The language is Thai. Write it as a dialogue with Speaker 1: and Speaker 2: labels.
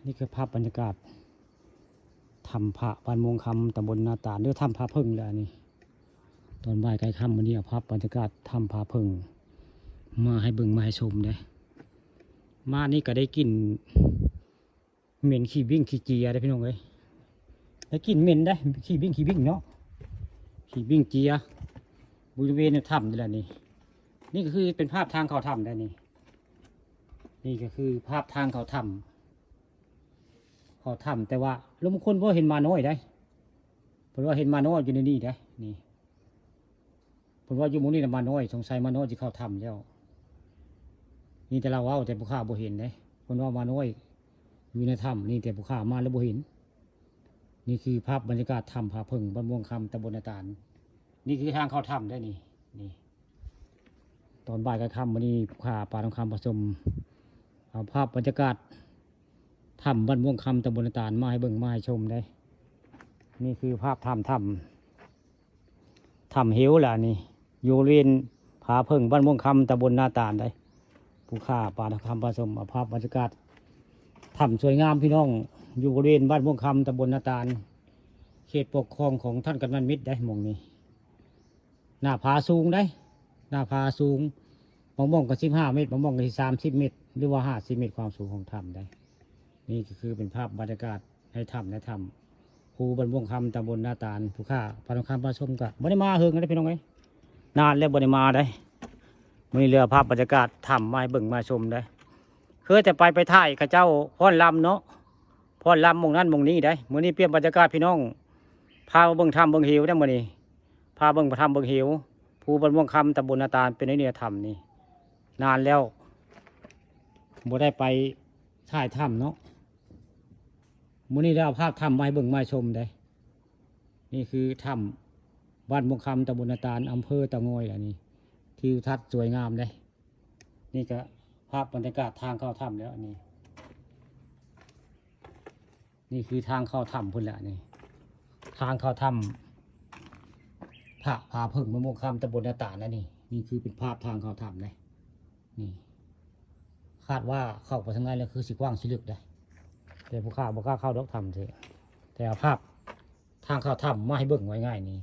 Speaker 1: นี่คือภาพบรรยากาศถ้ำพระบ้านม่วงคำตำบลนาตาลหรือถ้ำพระพึ่งแล้วนี่ตอนบ่ายใกล้ค่ำวันนี้เอาภาพบรรยากาศถ้ำพระพึ่งมาให้เบิ่งมาให้ชมเด้มานี่ก็ได้กลิ่นเหม็นขี้วิ่งขี้เจียได้พี่น้องเอ้ยได้กลิ่นเหม็นได้ขี้วิ่งเนาะขี้วิ่งเจียบริเวณถ้ำนี่แหละนี่ก็คือเป็นภาพทางเข้าถ้ำได้นี่ก็คือภาพทางเข้าถ้ำแต่ว่าลุงคนเพราะเห็นมาน้อยได้เพราะว่าเห็นมาน้อยอยู่ในนี่ได้นี่เพราะว่าอยู่หมู่นี้มาน้อยสงสัยมาน้อยจะเข้าถ้ำแล้วนี่แต่เราเอาแต่ผู้ข้าบ่เห็นได้คนว่ามาน้อยอยู่ในถ้ำนี่แต่ผู้ข้ามาแล้วบ่เห็นนี่คือภาพบรรยากาศถ้ำผาพึ่งบ้านม่วงคำตำบลนาตาลนี่คือทางเข้าถ้ำได้นี่ตอนบ่ายกับค่ำวันนี้ผู้ข้าปลาทองคำผสมเอาภาพบรรยากาศถ้ำบ้านม่วงคำตำบลนาตาลมาให้เบิ่งมาให้ชมได้นี่คือภาพถ้ำเหวล่ะนี่อยู่เรียนผาพึ่งบ้านม่วงคำตำบลนาตาลได้ผู้ข้าปลาทองคำผสมเอาภาพบรรยากาศถ้ำสวยงามพี่น้องอยู่บริเวณบ้านม่วงคำตำบลนาตาลเขตปกครองของท่านกำนันมิตรได้หม่องนี้หน้าผาสูงได้หน้าผาสูงมองก็15 เมตรมองก็30 เมตรหรือว่า50 เมตรความสูงของถ้ำได้นี่ก็คือเป็นภาพบรรยากาศในถ้ำครูบ้านม่วงคำตำบลนาตาลผู้ข้าปลาทองคำผสมกับบริมาเฮิงได้พี่น้องไงนานแล้วบริมาได้มีเรือภาพบรรยากาศถ้ำมาให้เบิ่งมาชมได้เคยแต่ไปถ่ายข้าเจ้าพ่อนลำเนาะพ่อนลำมงนั้นมงนี้ได้มื้อนี้เปลี่ยนบรรยากาศพี่น้องพาเบิ่งถ้ำเบิ่งเหวได้มื้อนี้พาเบิ่งถ้ำเบิ่งเหวภูบ้านม่วงคำตำบลนาตาลเป็นไอเดียถ้ำนี่นานแล้วบ่ได้ไปถ่ายถ้ำเนาะมื้อนี้ได้เอาภาพถ้ำมาให้เบิ่งมาชมได้นี่คือถ้ำบ้านม่วงคำตำบลนาตาลอำเภอตะงอยล่ะนี่ทิวทัศน์สวยงามได้นี่ก็ภาพบรรยากาศทางเข้าถ้ำแล้วนี่คือทางเข้าถ้ำพุ่นแหละนี่ทางเข้าถ้ำผาพึ่งบ้านม่วงคำตำบลนาตาลนี่คือเป็นภาพทางเข้าถ้ำเลยนี่คาดว่าเข้าไปทางไหนแล้วคือสิกว้างสิลึกได้แต่ผู้ข้าบอกล้าเข้าดอกถ้ำเถอะแต่ภาพทางเข้าถ้ำมาให้เบิ่งไว้ง่ายนี่